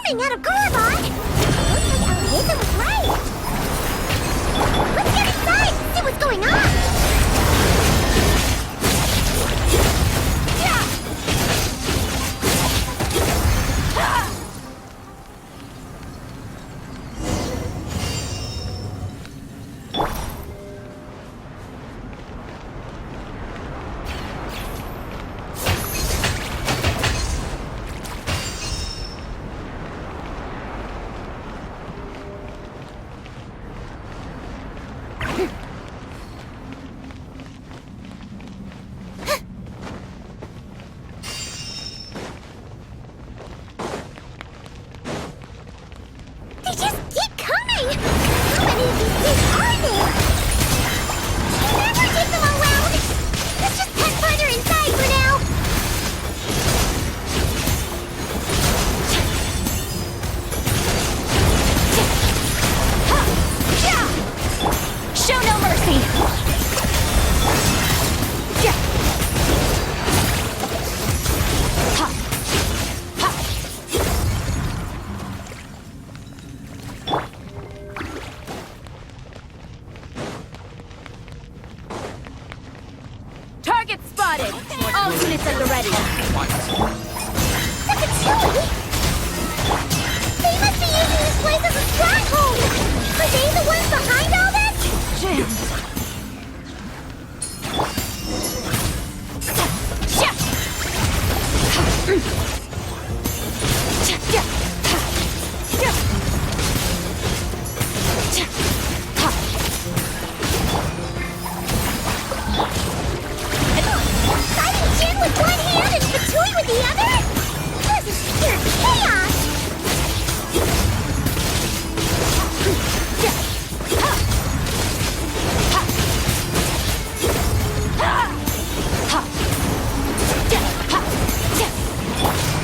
coming out of Gorobot! Looks like Alhazen was right! Let's get inside and see what's going on! Yeah! They just keep coming! How many of these things are there? Never take them all out! Let's just head further inside for now! Show no mercy! Target spotted! All units at the ready! That's a Chewie! They must be using this place as a stronghold! Are they the ones behind all this? Jam! Fighting Jin with one hand and Fatui with the other? This is pure chaos!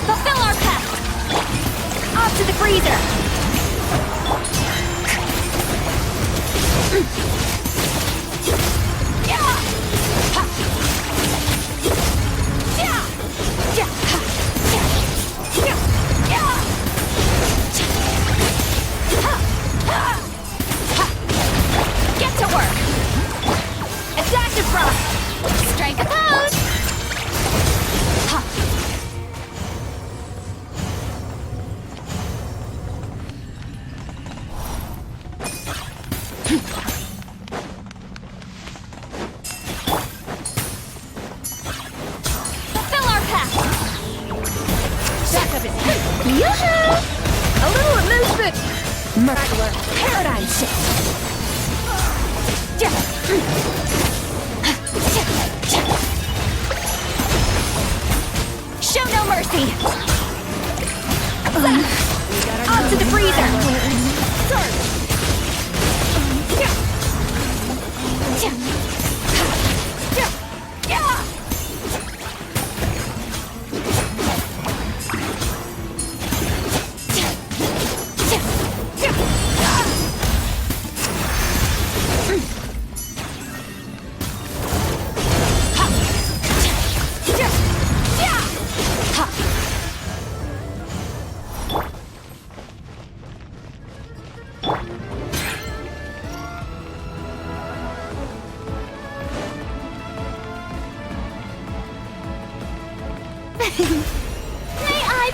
Fulfill our pact! Off to the freezer! Get to work! Adaptive frost! Strike a pose! Fulfill our pact! Jack of his head! Yoo-hoo! A little amusement! Miracular paradigm shift! Show no mercy! On to the freezer! May I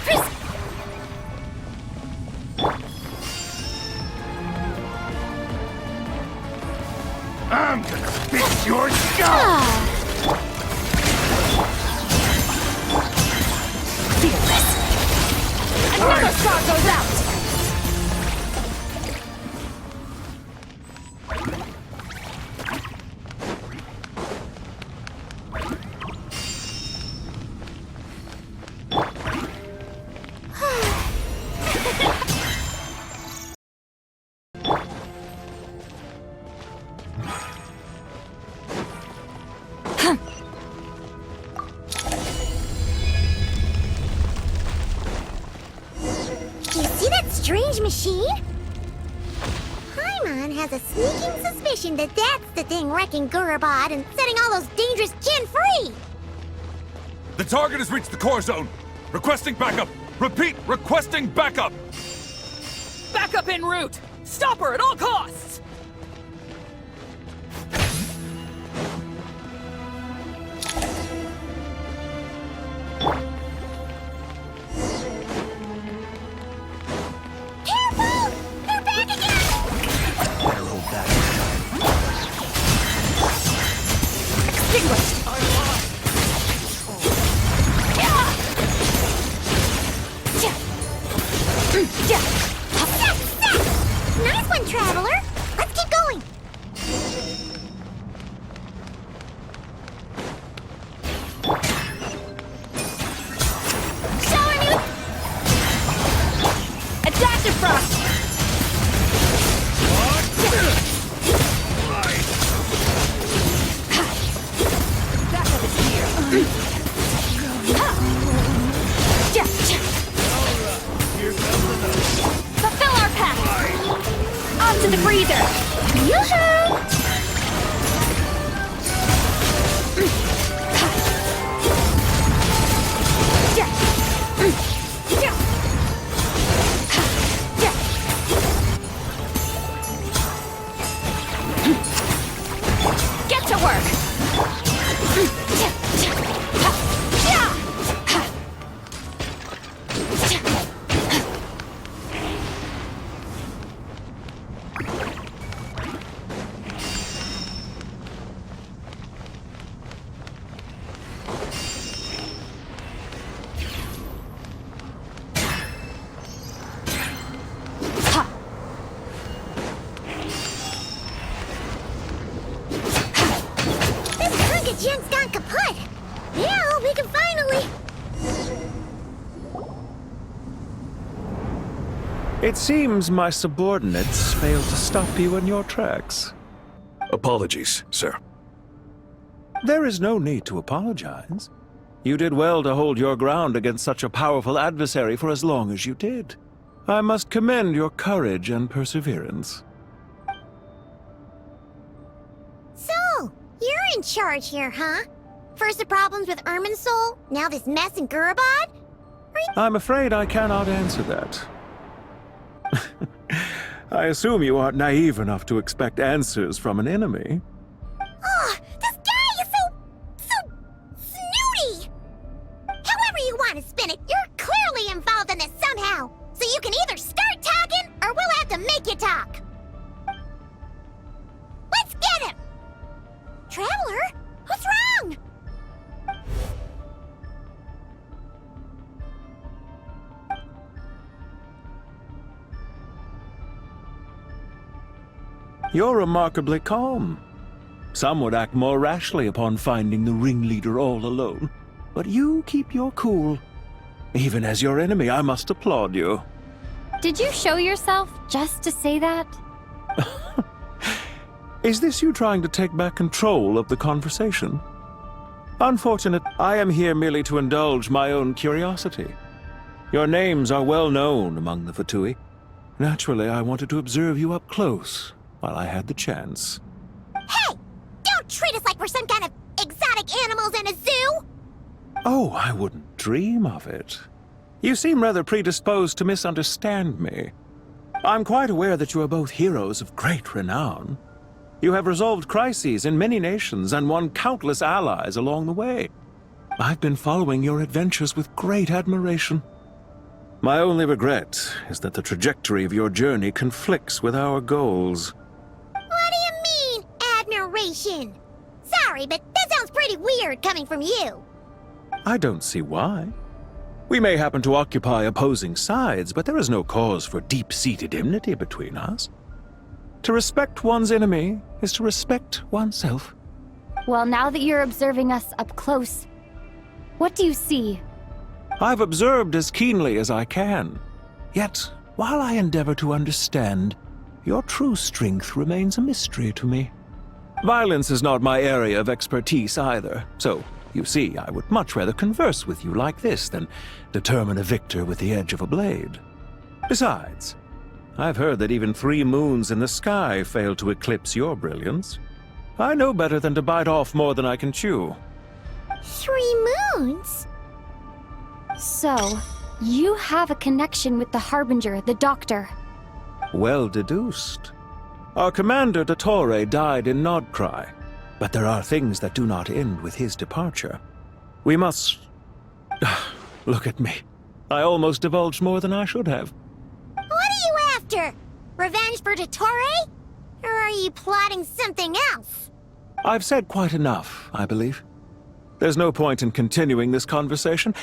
I'm gonna fix your skull! Fearless! Another star goes out! strange machine? Paimon has a sneaking suspicion that that's the thing wrecking Gorobot and setting all those dangerous Jin free! The target has reached the core zone. Requesting backup. Repeat, requesting backup. Backup en route! Stop her at all costs! Careful! They're back again! Better hold back. Extinguished! Nice one, Traveler! Let's keep going! Shower new... Adaptive frost! Backup is here! Fulfill our path! On to the freezer! Yoo-hoo! Get to work! Gen's gone kaput! Yeah, we can finally... It seems my subordinates failed to stop you in your tracks. Apologies, sir. There is no need to apologize. You did well to hold your ground against such a powerful adversary for as long as you did. I must commend your courage and perseverance. So, you're in charge here, huh? First the problems with Irminsul, now this mess in Gurabad? I'm afraid I cannot answer that. I assume you aren't naive enough to expect answers from an enemy. Oh, this guy is so snooty! However you want to spin it, you're clearly involved in this somehow. So you can either start talking, or we'll have to make you talk. Let's get him! Traveler, what's wrong? You're remarkably calm. Some would act more rashly upon finding the ringleader all alone. But you keep your cool. Even as your enemy, I must applaud you. Did you show yourself just to say that? Is this you trying to take back control of the conversation? Unfortunate, I am here merely to indulge my own curiosity. Your names are well known among the FATUI. Naturally, I wanted to observe you up close while I had the chance. Hey! Don't treat us like we're some kind of exotic animals in a zoo! Oh, I wouldn't dream of it. You seem rather predisposed to misunderstand me. I'm quite aware that you are both heroes of great renown. You have resolved crises in many nations and won countless allies along the way. I've been following your adventures with great admiration. My only regret is that the trajectory of your journey conflicts with our goals. What do you mean, admiration? Sorry, but that sounds pretty weird coming from you. I don't see why. We may happen to occupy opposing sides, but there is no cause for deep-seated enmity between us. To respect one's enemy is to respect oneself. Well, now that you're observing us up close, what do you see? I've observed as keenly as I can. Yet, while I endeavor to understand, your true strength remains a mystery to me. Violence is not my area of expertise either, so, you see, I would much rather converse with you like this than determine a victor with the edge of a blade. Besides, I've heard that even 3 moons in the sky fail to eclipse your brilliance. I know better than to bite off more than I can chew. 3 moons? So, you have a connection with the Harbinger, the Doctor. Well deduced. Our commander, Dottore, died in Nodcry, but there are things that do not end with his departure. We must... Look at me. I almost divulged more than I should have. What are you after? Revenge for Dottore? Or are you plotting something else? I've said quite enough, I believe. There's no point in continuing this conversation,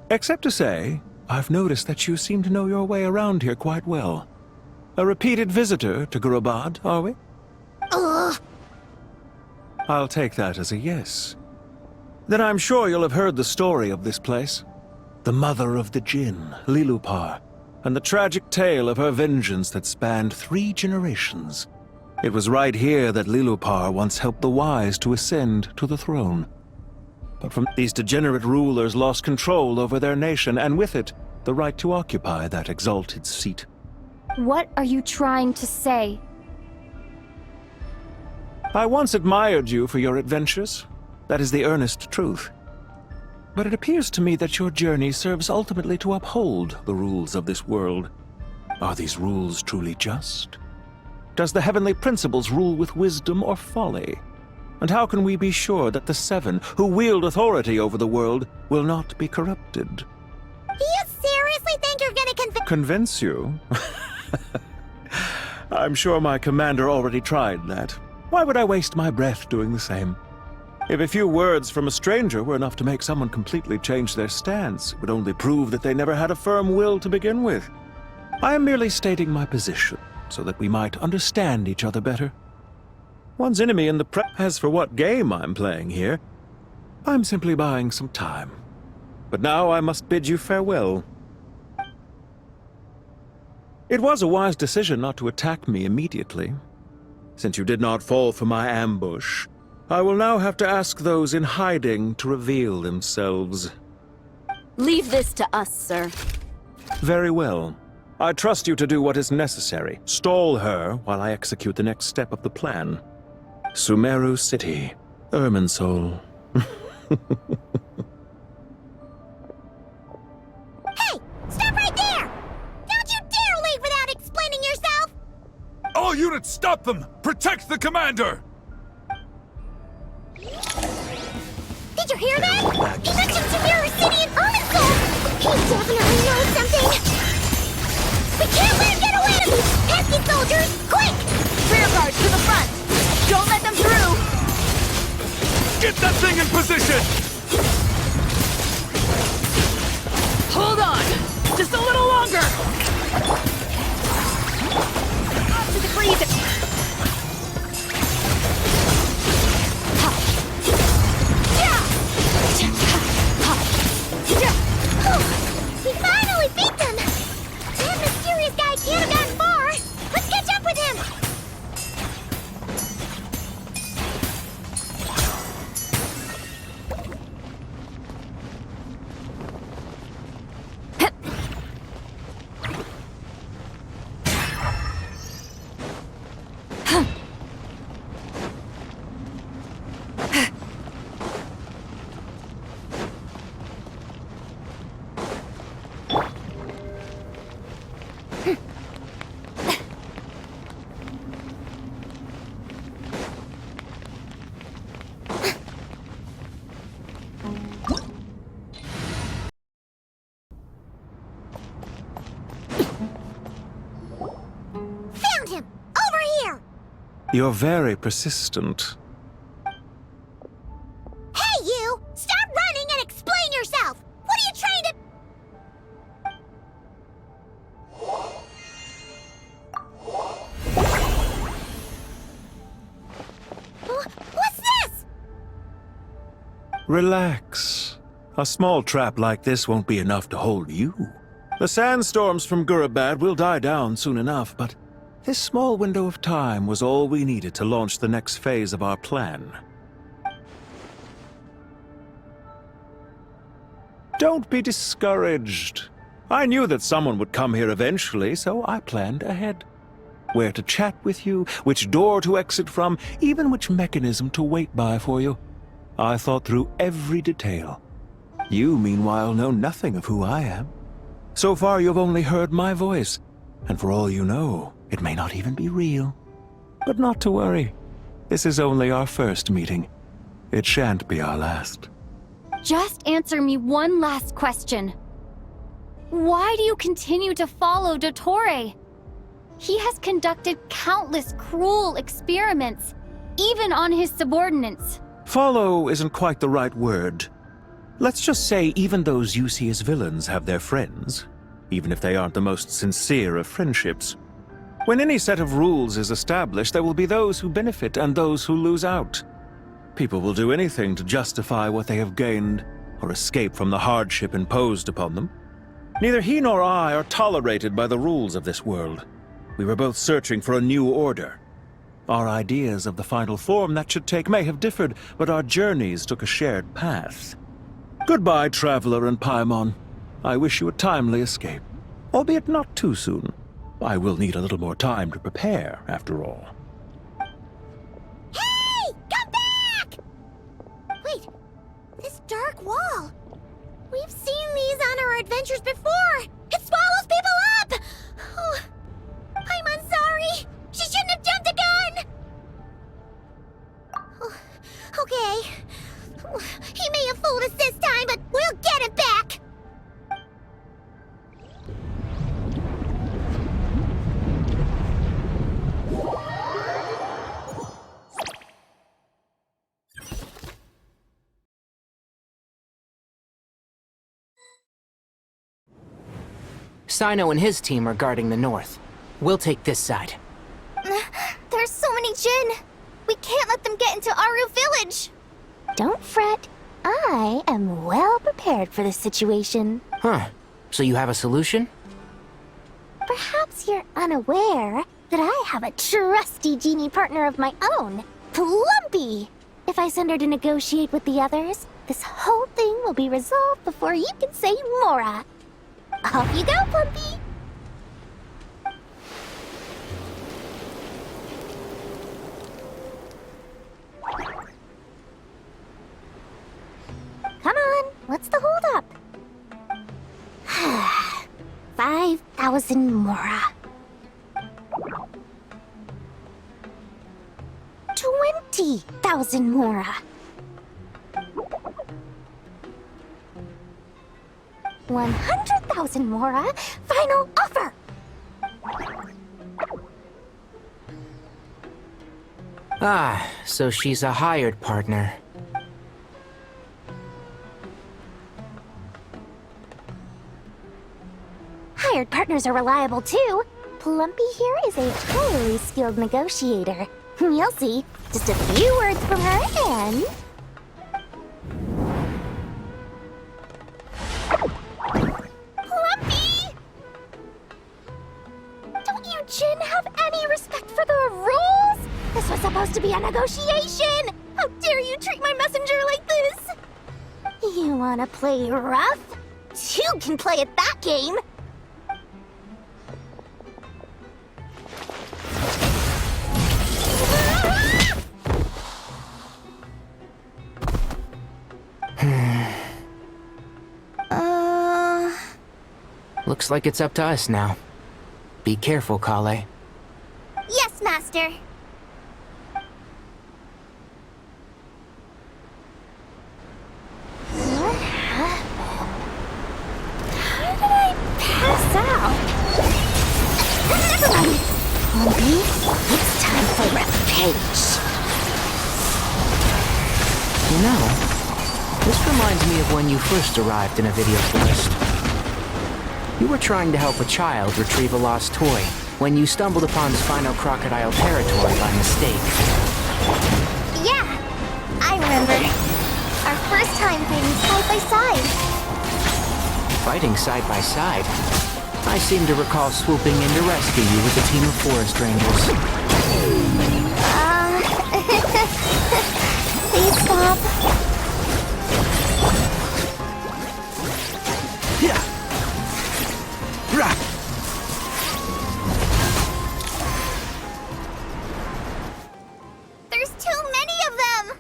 except to say, I've noticed that you seem to know your way around here quite well. A repeated visitor to Gurabad, are we? Ugh. I'll take that as a yes. Then I'm sure you'll have heard the story of this place. The mother of the Jinn, Lilupar, and the tragic tale of her vengeance that spanned 3 generations. It was right here that Lilupar once helped the wise to ascend to the throne. But from these degenerate rulers lost control over their nation, and with it, the right to occupy that exalted seat. What are you trying to say? I once admired you for your adventures. That is the earnest truth. But it appears to me that your journey serves ultimately to uphold the rules of this world. Are these rules truly just? Does the heavenly principles rule with wisdom or folly? And how can we be sure that the 7, who wield authority over the world, will not be corrupted? Do you seriously think you're gonna Convince you? I'm sure my commander already tried that. Why would I waste my breath doing the same? If a few words from a stranger were enough to make someone completely change their stance, it would only prove that they never had a firm will to begin with. I am merely stating my position, so that we might understand each other better. One's enemy in the As for what game I'm playing here, I'm simply buying some time. But now I must bid you farewell. It was a wise decision not to attack me immediately. Since you did not fall for my ambush, I will now have to ask those in hiding to reveal themselves. Leave this to us, sir. Very well. I trust you to do what is necessary. Stall her while I execute the next step of the plan. Sumeru City, Irminsul. Hey! Stop right there! Don't you dare leave without explaining yourself! All units, stop them! Protect the commander! Did you hear that? He mentioned Sumeru City and Irminsul! He definitely knows something! We can't let him get away with these pesky soldiers! Quick! Rear guard to the front! Don't let them through! Get that thing in position! Hold on! Just a little longer! Off to the freeze! We finally beat them! That mysterious guy can't have gotten far! Let's catch up with him! Found him! Over here! You're very persistent. Hey, you! Stop running and explain yourself! What are you trying to... What's this? Relax. A small trap like this won't be enough to hold you. The sandstorms from Gurabad will die down soon enough, but this small window of time was all we needed to launch the next phase of our plan. Don't be discouraged. I knew that someone would come here eventually, so I planned ahead. Where to chat with you, which door to exit from, even which mechanism to wait by for you. I thought through every detail. You, meanwhile, know nothing of who I am. So far, you've only heard my voice, and for all you know, It may not even be real. But not to worry. This is only our first meeting. It shan't be our last. Just answer me one last question. Why do you continue to follow Dottore? He has conducted countless cruel experiments, even on his subordinates. Follow isn't quite the right word. Let's just say even those you see as villains have their friends, even if they aren't the most sincere of friendships. When any set of rules is established, there will be those who benefit and those who lose out. People will do anything to justify what they have gained or escape from the hardship imposed upon them. Neither he nor I are tolerated by the rules of this world. We were both searching for a new order. Our ideas of the final form that should take may have differed, but our journeys took a shared path. Goodbye, Traveler and Paimon. I wish you a timely escape, albeit not too soon. I will need a little more time to prepare, after all. Hey! Come back! Wait, this dark wall. We've seen these on our adventures before. It swallows people up! Oh, I'm sorry. She shouldn't have jumped the gun! Oh, okay. He may have fooled us this time, but we'll get it back! Sino and his team are guarding the north. We'll take this side. There's so many Jin. We can't let them get into Aru Village. Don't fret. I am well prepared for this situation. Huh. So you have a solution? Perhaps you're unaware that I have a trusty genie partner of my own, Plumpy. If I send her to negotiate with the others, this whole thing will be resolved before you can say Mora. Off you go, Plumpy! Come on, what's the holdup? 5,000 Mora. 20,000 Mora. 100,000 Mora. Final offer. Ah, so she's a hired partner. Hired partners are reliable too. Plumpy here is a highly skilled negotiator. You'll see. Just a few words from her and... Plumpy! Don't you Jin have any respect for the rules? This was supposed to be a negotiation! How dare you treat my messenger like this? You wanna play rough? You can play at that game! Looks like it's up to us now. Be careful, Kale. Yes, Master. What happened? How did I pass out? Never mind. Plumpy, it's time for revenge. You know, this reminds me of when you first arrived in a video forest. You were trying to help a child retrieve a lost toy when you stumbled upon Spino Crocodile territory by mistake. Yeah, I remember. Our first time fighting side by side. Fighting side by side? I seem to recall swooping in to rescue you with a team of forest rangers. Please stop. There's too many of them!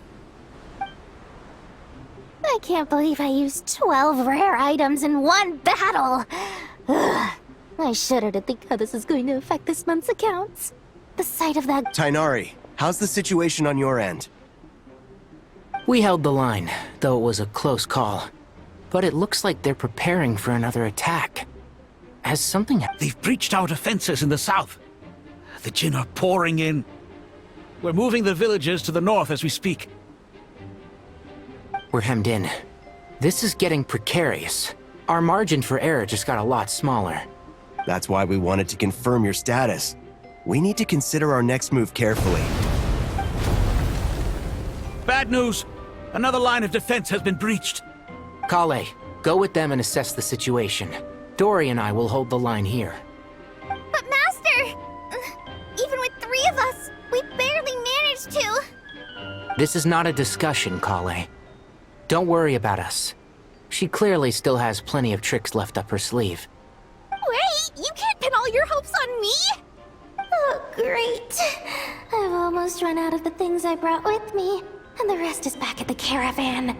I can't believe I used 12 rare items in one battle. Ugh. I shudder to think how this is going to affect this month's accounts. The sight of that... Tainari, how's the situation on your end? We held the line, though it was a close call. But it looks like they're preparing for another attack. Has something... They've breached our defenses in the south. The Jin are pouring in. We're moving the villagers to the north as we speak. We're hemmed in. This is getting precarious. Our margin for error just got a lot smaller. That's why we wanted to confirm your status. We need to consider our next move carefully. Bad news! Another line of defense has been breached. Kale, go with them and assess the situation. Dory and I will hold the line here. But Master! Even with 3 of us, we barely managed to... This is not a discussion, Kale. Don't worry about us. She clearly still has plenty of tricks left up her sleeve. Wait! You can't pin all your hopes on me? Oh, great. I've almost run out of the things I brought with me, and the rest is back at the caravan.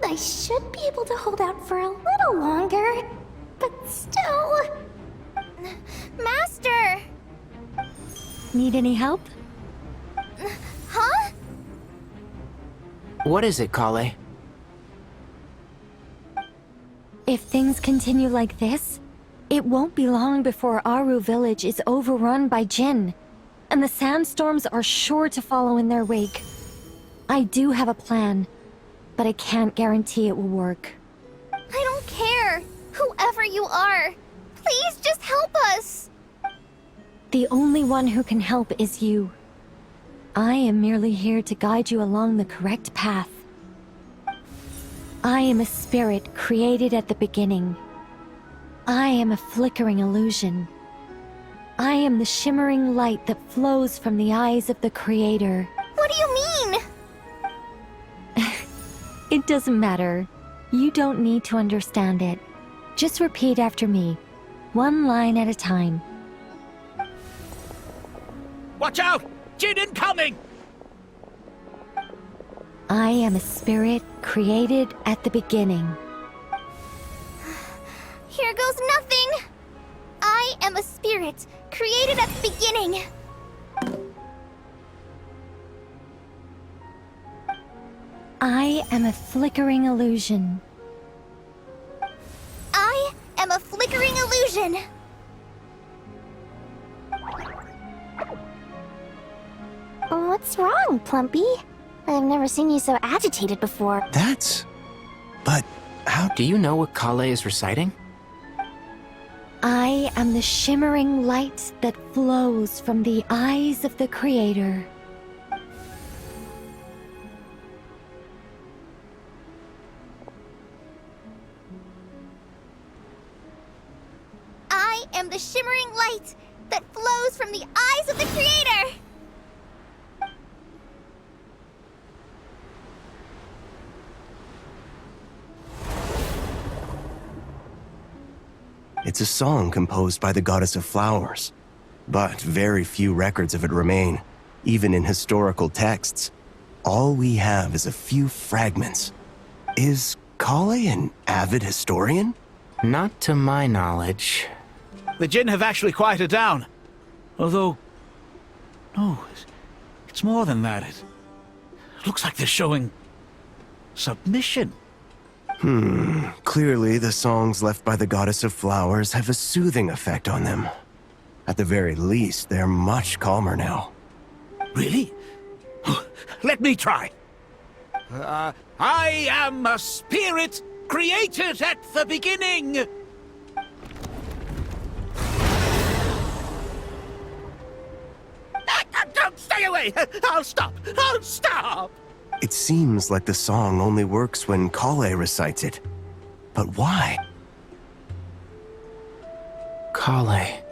I should be able to hold out for a little longer, but still... Master! Need any help? Huh? What is it, Kale? If things continue like this, it won't be long before Aru village is overrun by Jin, and the sandstorms are sure to follow in their wake. I do have a plan, but I can't guarantee it will work. I don't care. Whoever you are, please just help us. The only one who can help is you. I am merely here to guide you along the correct path. I am a spirit created at the beginning. I am a flickering illusion. I am the shimmering light that flows from the eyes of the Creator. What do you mean? It doesn't matter. You don't need to understand it. Just repeat after me, one line at a time. Watch out! Jin incoming! I am a spirit created at the beginning. Here goes nothing. I am a spirit created at the beginning. I am a flickering illusion. I am a flickering illusion. What's wrong, Plumpy? I've never seen you so agitated before. But how... Do you know what Kale is reciting? I am the shimmering light that flows from the eyes of the Creator. I am the shimmering light that flows from the eyes of the Creator. It's a song composed by the goddess of flowers. But very few records of it remain, even in historical texts. All we have is a few fragments. Is Kale an avid historian? Not to my knowledge. The Jin have actually quieted down. Although... No, it's more than that. It looks like they're showing... submission. Clearly, the songs left by the goddess of flowers have a soothing effect on them. At the very least, they're much calmer now. Really? Let me try. I am a spirit created at the beginning. Don't stay away. I'll stop. I'll stop. It seems like the song only works when Kale recites it. But why? Kale.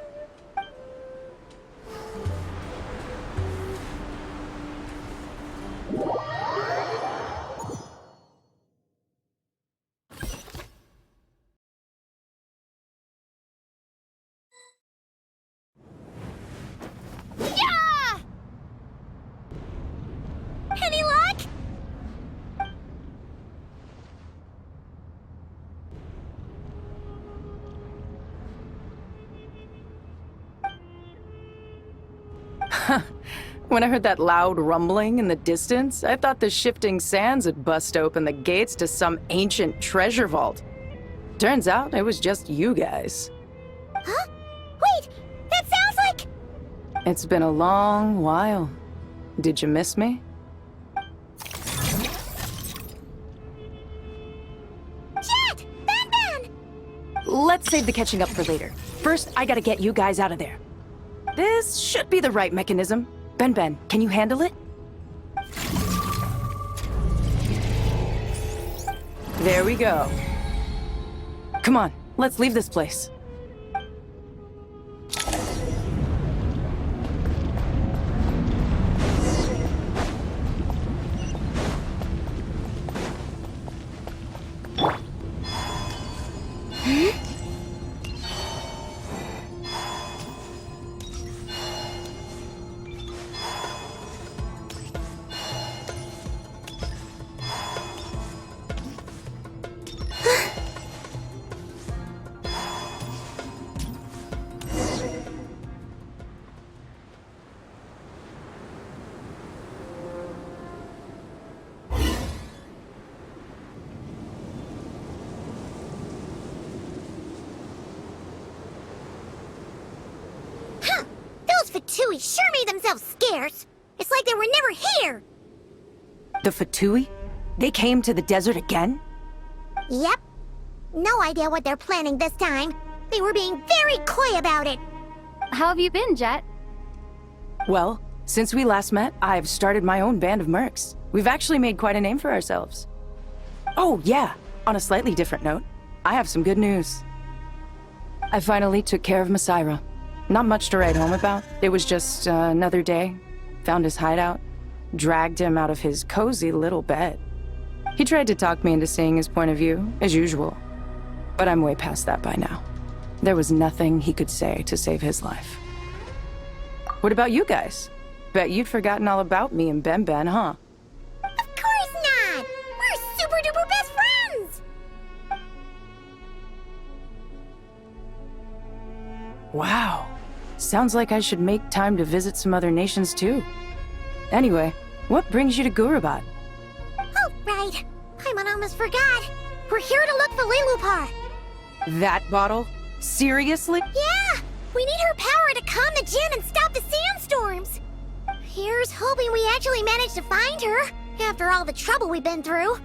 Yeah! Any luck? When I heard that loud rumbling in the distance, I thought the shifting sands had bust open the gates to some ancient treasure vault. Turns out it was just you guys. Huh? Wait, that sounds like... It's been a long while. Did you miss me? Jet! Ben! Let's save the catching up for later. First, I gotta get you guys out of there. This should be the right mechanism. Ben, can you handle it? There we go. Come on, let's leave this place. Those FATUI sure made themselves scarce. It's like they were never here. The FATUI? They came to the desert again? Yep. No idea what they're planning this time. They were being very coy about it. How have you been, Jet? Well, since we last met, I've started my own band of mercs. We've actually made quite a name for ourselves. Oh, yeah. On a slightly different note, I have some good news. I finally took care of Masaira. Not much to write home about. It was just another day. Found his hideout. Dragged him out of his cozy little bed. He tried to talk me into seeing his point of view, as usual. But I'm way past that by now. There was nothing he could say to save his life. What about you guys? Bet you'd forgotten all about me and Ben, huh? Of course not! We're super duper best friends! Wow. Sounds like I should make time to visit some other nations too. Anyway, what brings you to Gurabad? Oh, right. I almost forgot. We're here to look for Lilupar. That bottle? Seriously? Yeah! We need her power to calm the Jinn and stop the sandstorms. Here's hoping we actually manage to find her, after all the trouble we've been through.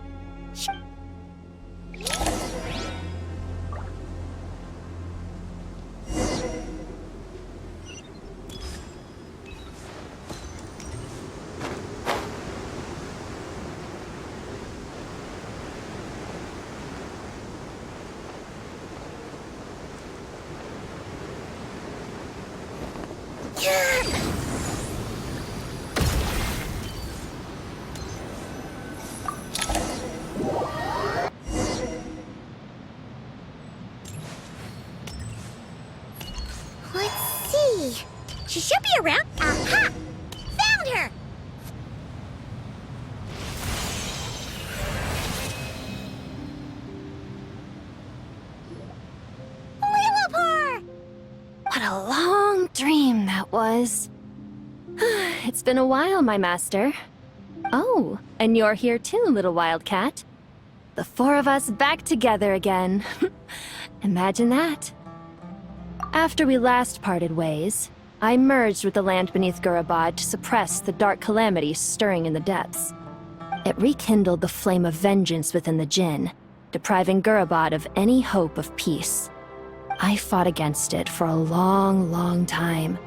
Let's see. She should be around. Aha! Found her! Lilupar! What a long dream that was. It's been a while, my master. Oh, and you're here too, little wildcat. The four of us back together again. Imagine that. After we last parted ways, I merged with the land beneath Gurabad to suppress the dark calamity stirring in the depths. It rekindled the flame of vengeance within the Jinn, depriving Gurabad of any hope of peace. I fought against it for a long time,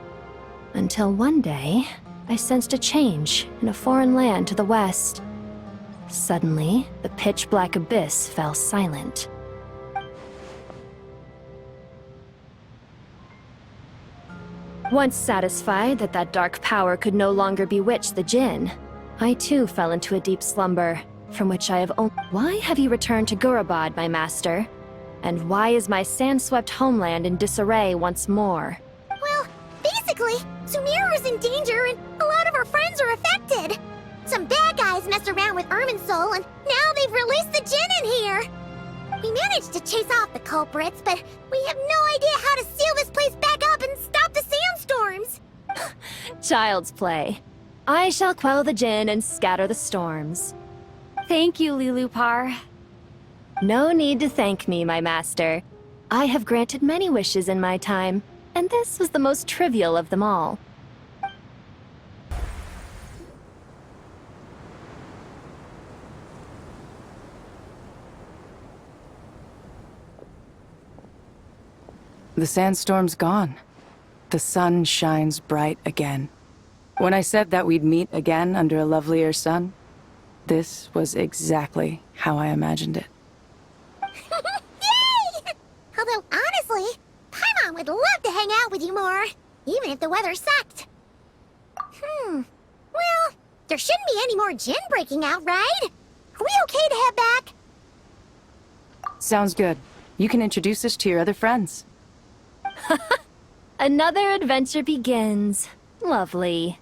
until one day, I sensed a change in a foreign land to the west. Suddenly, the pitch-black abyss fell silent. Once satisfied that that dark power could no longer bewitch the Jinn, I too fell into a deep slumber, from which I have only... Why have you returned to Gurabad, my master? And why is my sand-swept homeland in disarray once more? Well, basically, Sumira is in danger and a lot of our friends are affected. Some bad guys messed around with Irminsul and now they've released the Jinn in here. We managed to chase off the culprits, but we have no idea how to seal this place back up and stop the sandstorms. Child's play. I shall quell the Jinn and scatter the storms. Thank you, Lilupar. No need to thank me, my master. I have granted many wishes in my time, and this was the most trivial of them all. The sandstorm's gone. The sun shines bright again. When I said that we'd meet again under a lovelier sun, this was exactly how I imagined it. Yay! Although, honestly, Paimon would love to hang out with you more, even if the weather sucked. Well, there shouldn't be any more Jinn breaking out, right? Are we okay to head back? Sounds good. You can introduce us to your other friends. Another adventure begins. Lovely.